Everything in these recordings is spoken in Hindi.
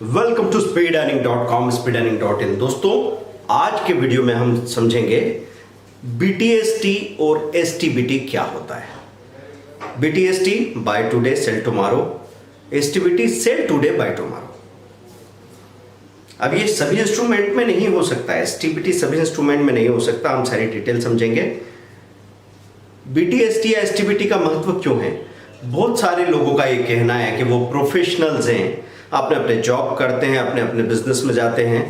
Welcome to speed earning.com speed-earning.in। दोस्तों, आज के वीडियो में हम समझेंगे BTST और STBT क्या होता है। BTST buy today sell tomorrow, STBT sell today buy tomorrow. अब ये सभी इंस्ट्रूमेंट में नहीं हो सकता है, STBT सभी इंस्ट्रूमेंट में नहीं हो सकता। हम सारी डिटेल समझेंगे। BTST या STBT का महत्व क्यों है। बहुत सारे लोगों का ये कहना है कि वो प्रोफेशनल्स हैं, अपने अपने जॉब करते हैं, अपने अपने बिजनेस में जाते हैं,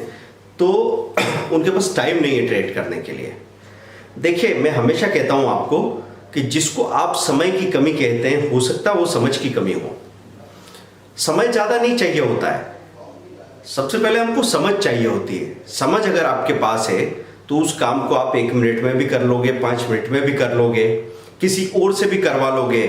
तो उनके पास टाइम नहीं है ट्रेड करने के लिए। देखिए, मैं हमेशा कहता हूं आपको कि जिसको आप समय की कमी कहते हैं, हो सकता है वो समझ की कमी हो। समय ज़्यादा नहीं चाहिए होता है, सबसे पहले हमको समझ चाहिए होती है। समझ अगर आपके पास है तो उस काम को आप 1 मिनट में भी कर लोगे, 5 मिनट में भी कर लोगे, किसी और से भी करवा लोगे,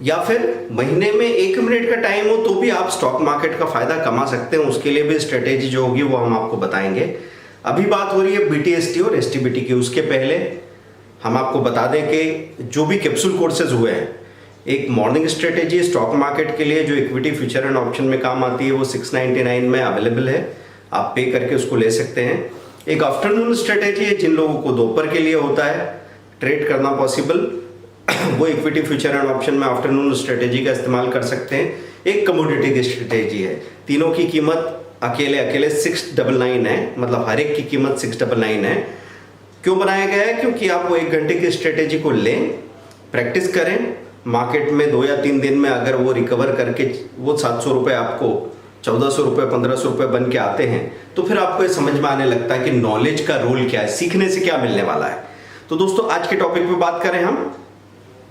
या फिर महीने में 1 मिनट का टाइम हो तो भी आप स्टॉक मार्केट का फायदा कमा सकते हैं। उसके लिए भी स्ट्रेटेजी जो होगी वो हम आपको बताएंगे। अभी बात हो रही है BTST और STBT की। उसके पहले हम आपको बता दें कि जो भी कैप्सूल कोर्सेज हुए हैं, एक मॉर्निंग स्ट्रेटेजी स्टॉक मार्केट के लिए जो इक्विटी फ्यूचर एंड ऑप्शन में काम आती है, वो 699 में अवेलेबल है। आप पे करके उसको ले सकते हैं। एक आफ्टरनून स्ट्रेटेजी है, जिन लोगों को दोपहर के लिए होता है ट्रेड करना पॉसिबल, वो इक्विटी फ्यूचर एंड ऑप्शन में आफ्टरनून स्ट्रेटेजी का इस्तेमाल कर सकते हैं। एक कमोडिटी की स्ट्रेटेजी है, तीनों की कीमत अकेले अकेले 699 है, मतलब हर एक की कीमत 699 है। क्यों बनाया गया है? क्योंकि आप वो 1 घंटे की स्ट्रेटेजी को लें, प्रैक्टिस करें, मार्केट में 2 या 3 दिन में अगर वो रिकवर करके वो 700 रुपये आपको 1400 रुपये 1500 रुपये बन के आते हैं, तो फिर आपको ये समझ में आने लगता है कि नॉलेज का रोल क्या है, सीखने से क्या मिलने वाला है। तो दोस्तों, आज के टॉपिक पे बात करें हम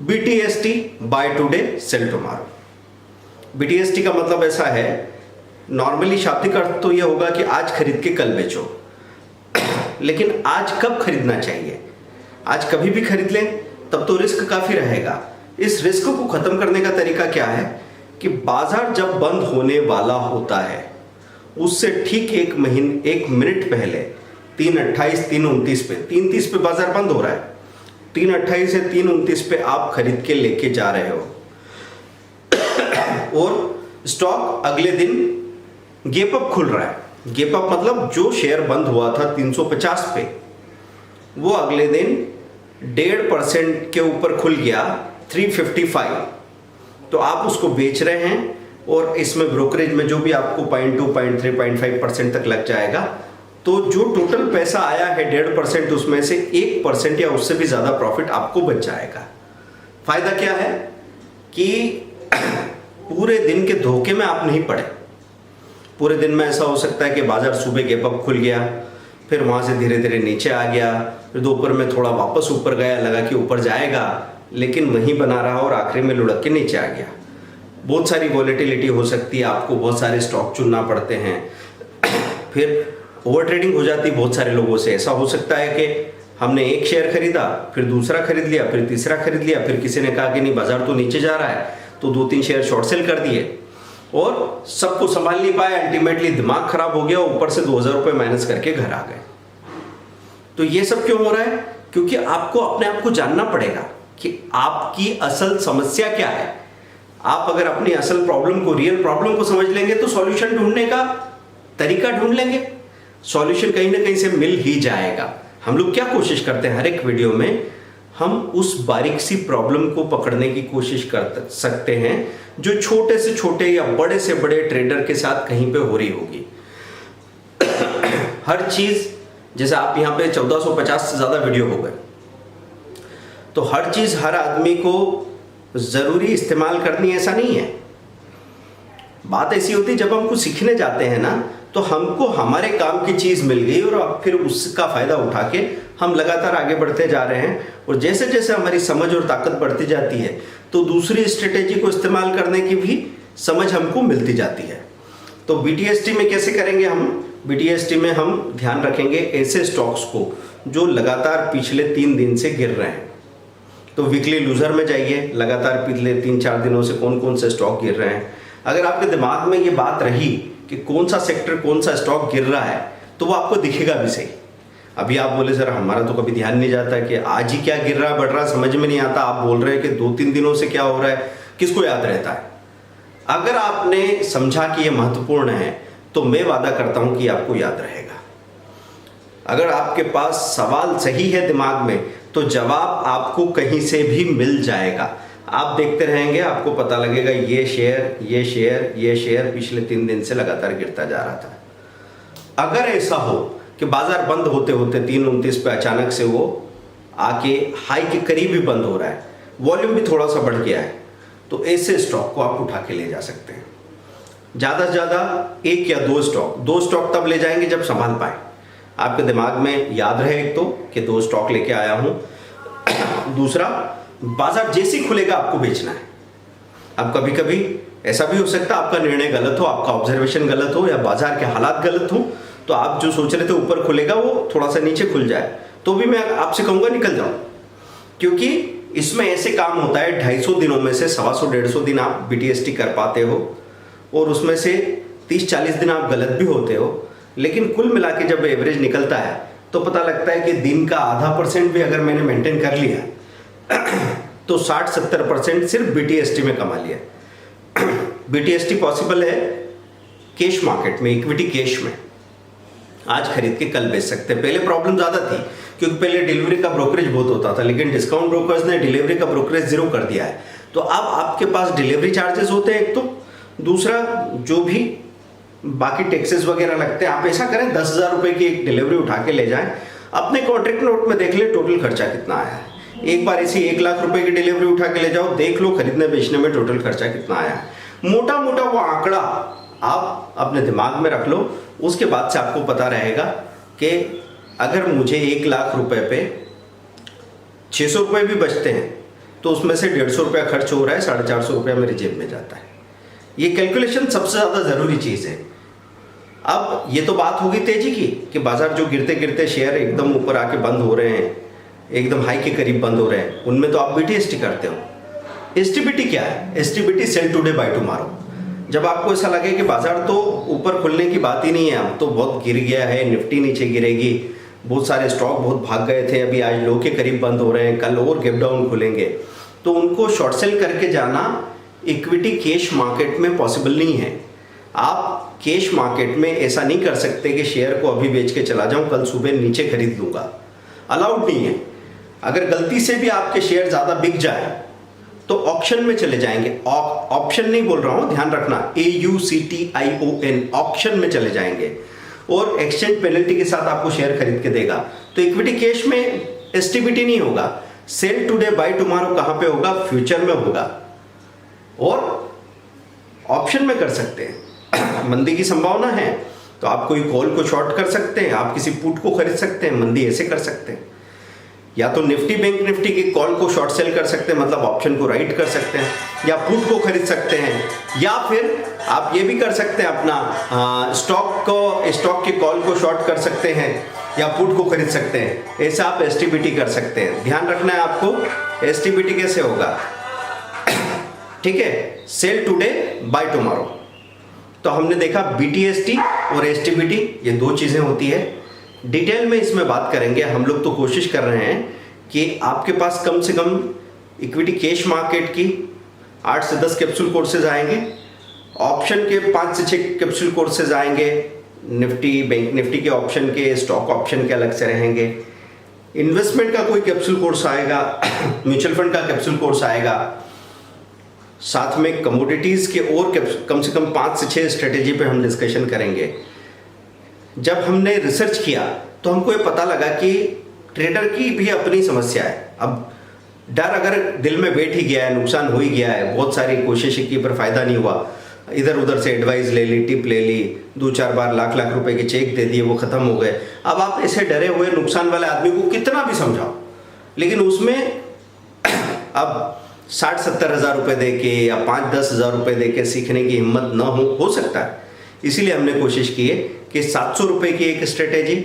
BTST buy today sell tomorrow. BTST का मतलब ऐसा है, नॉर्मली शाब्दिक अर्थ तो यह होगा कि आज खरीद के कल बेचो। लेकिन आज कब खरीदना चाहिए? आज कभी भी खरीद लें तब तो रिस्क काफी रहेगा। इस रिस्क को खत्म करने का तरीका क्या है कि बाजार जब बंद होने वाला होता है उससे ठीक 1 मिनट पहले 3:28 3:29 पे 3:30 पे बाजार बंद हो रहा है, 3:28 से 3:29 पे आप खरीद के लेके जा रहे हो और स्टॉक अगले दिन गैप अप खुल रहा है। गैप अप मतलब जो शेयर बंद हुआ था 350 पे, वो अगले दिन 1.5% के ऊपर खुल गया 355, तो आप उसको बेच रहे हैं और इसमें ब्रोकरेज में जो भी आपको 0.2, 0.3, 0.5% तक लग जाएगा। तो जो टोटल पैसा आया है 1.5%, उसमें से 1% या उससे भी ज़्यादा प्रॉफिट आपको बच जाएगा। फायदा क्या है कि पूरे दिन के धोखे में आप नहीं पड़े। पूरे दिन में ऐसा हो सकता है कि बाजार सुबह गैप अप खुल गया, फिर वहाँ से धीरे धीरे नीचे आ गया, फिर दोपहर में थोड़ा वापस ऊपर गया, लगा कि ऊपर जाएगा, लेकिन वहीं बना रहा और आखिरी में लुढ़क के नीचे आ गया। बहुत सारी वॉलेटिलिटी हो सकती है, आपको बहुत सारे स्टॉक चुनना पड़ते हैं, फिर ओवर ट्रेडिंग हो जाती है बहुत सारे लोगों से। ऐसा हो सकता है कि हमने एक शेयर खरीदा, फिर दूसरा खरीद लिया, फिर तीसरा खरीद लिया, फिर किसी ने कहा कि नहीं बाजार तो नीचे जा रहा है, तो 2-3 शेयर शॉर्ट सेल कर दिए और सबको संभाल नहीं पाए। अल्टीमेटली दिमाग खराब हो गया, ऊपर से 2000 रुपये माइनस करके घर आ गए। तो ये सब क्यों हो रहा है? क्योंकि आपको अपने आप को जानना पड़ेगा कि आपकी असल समस्या क्या है। आप अगर अपनी असल प्रॉब्लम को, रियल प्रॉब्लम को समझ लेंगे तो सॉल्यूशन ढूंढने का तरीका ढूंढ लेंगे, सॉल्यूशन कहीं ना कहीं से मिल ही जाएगा। हम लोग क्या कोशिश करते हैं, हर एक वीडियो में हम उस बारीक सी प्रॉब्लम को पकड़ने की कोशिश कर सकते हैं जो छोटे से छोटे या बड़े से बड़े ट्रेडर के साथ कहीं पे हो रही होगी। हर चीज, जैसे आप यहाँ पे 1450 से ज्यादा वीडियो हो गए, तो हर चीज हर आदमी को जरूरी इस्तेमाल करनी ऐसा नहीं है। बात ऐसी होती है जब हम कुछ सीखने जाते हैं ना, तो हमको हमारे काम की चीज मिल गई और अब फिर उसका फायदा उठा के हम लगातार आगे बढ़ते जा रहे हैं। और जैसे जैसे हमारी समझ और ताकत बढ़ती जाती है तो दूसरी स्ट्रेटेजी को इस्तेमाल करने की भी समझ हमको मिलती जाती है। तो BTST में कैसे करेंगे हम? BTST में हम ध्यान रखेंगे ऐसे स्टॉक्स को जो लगातार पिछले 3 दिन से गिर रहे हैं। तो वीकली लूजर में जाइए, लगातार पिछले 3-4 दिनों से कौन कौन से स्टॉक गिर रहे हैं। अगर आपके दिमाग में ये बात रही कि कौन सा सेक्टर, कौन सा स्टॉक गिर रहा है, तो वो आपको दिखेगा भी सही। अभी आप बोले सर हमारा तो कभी ध्यान नहीं जाता कि आज ही क्या गिर रहा है, बढ़ रहा, समझ में नहीं आता। आप बोल रहे हैं कि 2-3 दिनों से क्या हो रहा है, किसको याद रहता है? अगर आपने समझा कि यह महत्वपूर्ण है तो मैं वादा करता हूं कि आपको याद रहेगा। अगर आपके पास सवाल सही है दिमाग में तो जवाब आपको कहीं से भी मिल जाएगा। आप देखते रहेंगे, आपको पता लगेगा ये शेयर पिछले 3 दिन से लगातार गिरता जा रहा था। अगर ऐसा हो कि बाजार बंद होते होते 3:29 पे अचानक से वो आके हाई के करीब ही बंद हो रहा है, वॉल्यूम भी थोड़ा सा बढ़ गया है, तो ऐसे स्टॉक को आप उठा के ले जा सकते हैं। ज़्यादा से ज़्यादा 1 या 2 स्टॉक तब ले जाएंगे जब संभाल पाए। आपके दिमाग में याद रहे एक तो कि 2 स्टॉक लेके आया हूं। दूसरा, बाजार जैसे ही खुलेगा आपको बेचना है। अब कभी कभी ऐसा भी हो सकता है आपका निर्णय गलत हो, आपका ऑब्जर्वेशन गलत हो या बाजार के हालात गलत हो, तो आप जो सोच रहे थे ऊपर खुलेगा वो थोड़ा सा नीचे खुल जाए, तो भी मैं आपसे कहूंगा निकल जाओ। क्योंकि इसमें ऐसे काम होता है 250 दिनों में से 125-150 दिन आप BTST कर पाते हो और उसमें से 30-40 दिन आप गलत भी होते हो, लेकिन कुल मिला के जब एवरेज निकलता है तो पता लगता है कि दिन का 0.5% भी अगर मैंने मेंटेन कर लिया तो 60-70% सिर्फ BTST में कमा लिया। BTST पॉसिबल है कैश मार्केट में, इक्विटी कैश में। आज खरीद के कल बेच सकते हैं। पहले प्रॉब्लम ज़्यादा थी क्योंकि पहले डिलीवरी का ब्रोकरेज बहुत होता था, लेकिन डिस्काउंट ब्रोकर्स ने डिलीवरी का ब्रोकरेज 0 कर दिया है। तो अब आपके पास डिलीवरी चार्जेस होते हैं एक तो, दूसरा जो भी बाकी टैक्सेस वगैरह लगते हैं। आप ऐसा करें 10,000 रुपये की एक डिलीवरी उठा के ले जाएं, अपने कॉन्ट्रैक्ट नोट में देख ले टोटल खर्चा कितना आया है। एक बार ऐसी 1 लाख रुपए की डिलीवरी उठा के ले जाओ, देख लो खरीदने बेचने में टोटल खर्चा कितना आया है। मोटा मोटा वो आंकड़ा आप अपने दिमाग में रख लो, उसके बाद से आपको पता रहेगा कि अगर मुझे 1 लाख रुपए पे 600 रुपये भी बचते हैं तो उसमें से 150 रुपया खर्च हो रहा है, 450 रुपया मेरी जेब में जाता है। ये कैलकुलेशन सबसे ज़्यादा ज़रूरी चीज़ है। अब ये तो बात होगी तेजी की कि बाजार जो गिरते गिरते शेयर एकदम ऊपर आके बंद हो रहे हैं, एकदम हाई के करीब बंद हो रहे हैं, उनमें तो आप BTST करते हो। STBT क्या है? STBT sell today buy tomorrow. जब आपको ऐसा लगे कि बाजार तो ऊपर खुलने की बात ही नहीं है, अब तो बहुत गिर गया है, निफ्टी नीचे गिरेगी, बहुत सारे स्टॉक बहुत भाग गए थे, अभी आज लो के करीब बंद हो रहे हैं, कल और गैप डाउन खुलेंगे, तो उनको शॉर्ट सेल करके जाना इक्विटी कैश मार्केट में पॉसिबल नहीं है। आप कैश मार्केट में ऐसा नहीं कर सकते कि शेयर को अभी बेच के चला जाऊं, कल सुबह नीचे खरीद लूंगा, अलाउड नहीं है। अगर गलती से भी आपके शेयर ज़्यादा बिक जाए तो ऑक्शन में चले जाएंगे। ऑप्शन नहीं बोल रहा हूं, ध्यान रखना, AUCTION, ऑक्शन में चले जाएंगे और एक्सचेंज पेनल्टी के साथ आपको शेयर खरीद के देगा। तो इक्विटी कैश में STBT नहीं होगा। सेल टुडे बाय टुमारो कहां पे होगा? फ्यूचर में होगा और ऑप्शन में कर सकते हैं। मंदी की संभावना है तो आप कोई कॉल को शॉर्ट कर सकते हैं, आप किसी पुट को खरीद सकते हैं, मंदी ऐसे कर सकते हैं। या तो निफ्टी बैंक निफ्टी की कॉल को शॉर्ट सेल कर सकते हैं, मतलब ऑप्शन को राइट कर सकते हैं, या पुट को खरीद सकते हैं, या फिर आप ये भी कर सकते हैं अपना स्टॉक की कॉल को शॉर्ट कर सकते हैं या पुट को खरीद सकते हैं। ऐसा आप STBT कर सकते हैं। ध्यान रखना है आपको, STBT कैसे होगा, ठीक है, सेल टुडे बाय टुमारो। तो हमने देखा BTST और STBT ये 2 चीजें होती है। डिटेल में इसमें बात करेंगे। हम लोग तो कोशिश कर रहे हैं कि आपके पास कम से कम इक्विटी कैश मार्केट की 8 से 10 कैप्सूल कोर्सेज आएंगे, ऑप्शन के 5 से 6 कैप्सूल कोर्सेज आएंगे, निफ्टी बैंक निफ्टी के ऑप्शन के, स्टॉक ऑप्शन के अलग से रहेंगे, इन्वेस्टमेंट का कोई कैप्सूल कोर्स आएगा, म्यूचुअल फंड का कैप्सूल कोर्स आएगा, साथ में कमोडिटीज के और कम से कम 5 से 6 स्ट्रेटेजी पे हम डिस्कशन करेंगे। जब हमने रिसर्च किया तो हमको ये पता लगा कि ट्रेडर की भी अपनी समस्या है। अब डर अगर दिल में बैठ ही गया है, नुकसान हो ही गया है, बहुत सारी कोशिशें की पर फायदा नहीं हुआ, इधर उधर से एडवाइस ले ली, टिप ले ली, 2-4 बार लाख रुपए के चेक दे दिए, वो खत्म हो गए। अब आप ऐसे डरे हुए नुकसान वाले आदमी को कितना भी समझाओ, लेकिन उसमें अब 60-70 हज़ार रुपये दे के या 5-10 हज़ार रुपये दे के सीखने की हिम्मत न हो सकता है। इसीलिए हमने कोशिश की है कि 700 रुपये की एक स्ट्रेटेजी,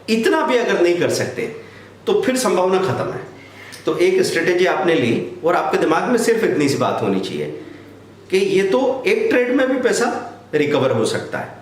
इतना भी अगर नहीं कर सकते तो फिर संभावना खत्म है। तो एक स्ट्रेटेजी आपने ली और आपके दिमाग में सिर्फ इतनी सी बात होनी चाहिए कि ये तो एक ट्रेड में भी पैसा रिकवर हो सकता है।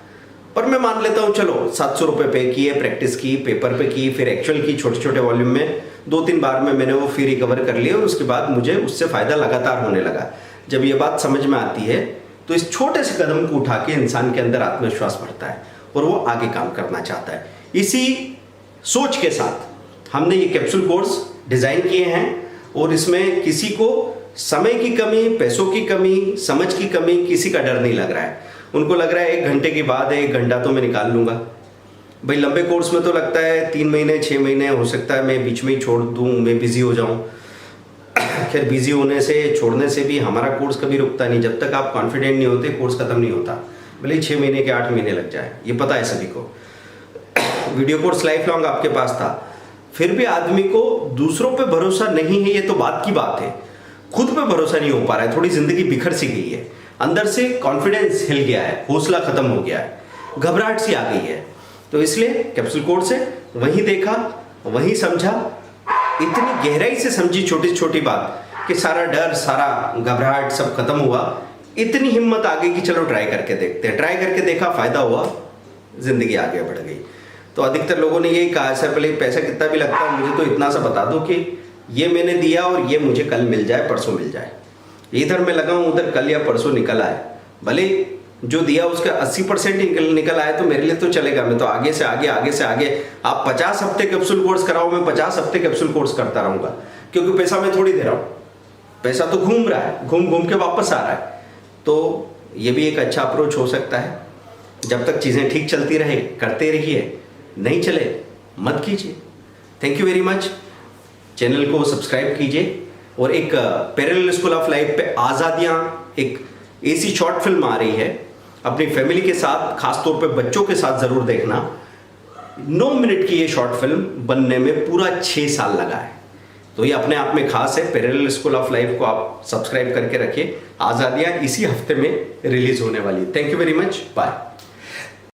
और मैं मान लेता हूँ चलो 700 रुपये पे किए, प्रैक्टिस की, पेपर पे की, फिर एक्चुअल की, छोटे छोटे वॉल्यूम में 2-3 बार में मैंने वो फी रिकवर कर लिया और उसके बाद मुझे उससे फ़ायदा लगातार होने लगा। जब ये बात समझ में आती है तो इस छोटे से कदम को उठा के इंसान के अंदर आत्मविश्वास बढ़ता है और वो आगे काम करना चाहता है। इसी सोच के साथ हमने ये कैप्सूल कोर्स डिज़ाइन किए हैं और इसमें किसी को समय की कमी, पैसों की कमी, समझ की कमी, किसी का डर नहीं लग रहा है। उनको लग रहा है 1 घंटे के बाद 1 घंटा तो मैं निकाल लूँगा। भाई लंबे कोर्स में तो लगता है 3 महीने 6 महीने, हो सकता है मैं बीच में ही छोड़ दूँ, मैं बिज़ी हो जाऊँ। खैर बिज़ी होने से, छोड़ने से भी हमारा कोर्स कभी रुकता नहीं। जब तक आप कॉन्फिडेंट नहीं होते कोर्स ख़त्म नहीं होता, भले ही 6 महीने के 8 महीने लग जाए, ये पता है सभी को। वीडियो कोर्स लाइफ लॉन्ग आपके पास था, फिर भी आदमी को दूसरों पे भरोसा नहीं है, ये तो बात की बात है। खुद पे भरोसा नहीं हो पा रहा है, थोड़ी ज़िंदगी बिखर सी गई है, अंदर से कॉन्फिडेंस हिल गया है, हौसला ख़त्म हो गया है, घबराहट सी आ गई है। तो इसलिए कैप्सूल कोर्स से वहीं देखा, वहीं समझा, इतनी गहराई से समझी छोटी छोटी बात कि सारा डर, सारा घबराहट सब खत्म हुआ। इतनी हिम्मत आ गई कि चलो ट्राई करके देखते हैं। ट्राई करके देखा, फ़ायदा हुआ, ज़िंदगी आगे बढ़ गई। तो अधिकतर लोगों ने यही कहा, सर भले पैसा कितना भी लगता है, मुझे तो इतना सा बता दो कि ये मैंने दिया और ये मुझे कल मिल जाए, परसों मिल जाए। इधर मैं लगा हूँ, उधर कल या परसों निकल आए, भले जो दिया उसका 80% निकल आए तो मेरे लिए तो चलेगा। मैं तो आगे से आगे, आगे से आगे, आप 50 हफ्ते कैप्सूल कोर्स कराओ, मैं 50 हफ्ते कैप्सूल कोर्स करता रहूँगा, क्योंकि पैसा मैं थोड़ी दे रहा हूँ, पैसा तो घूम रहा है, घूम घूम के वापस आ रहा है। तो ये भी एक अच्छा अप्रोच हो सकता है। जब तक चीज़ें ठीक चलती रहे करते रहिए, नहीं चले मत कीजिए। Thank you very much. Channel को सब्सक्राइब कीजिए और एक पैरेलल स्कूल ऑफ लाइफ पे आज़ादियाँ, एक ऐसी शॉर्ट फिल्म आ रही है, अपनी फैमिली के साथ, खासतौर पे बच्चों के साथ ज़रूर देखना। 9 मिनट की ये शॉर्ट फिल्म बनने में पूरा 6 साल लगा है, तो ये अपने आप में खास है। पैरेलल स्कूल ऑफ लाइफ को आप सब्सक्राइब करके रखिए। आज़ादियाँ इसी हफ्ते में रिलीज होने वाली है। Thank you very much, bye.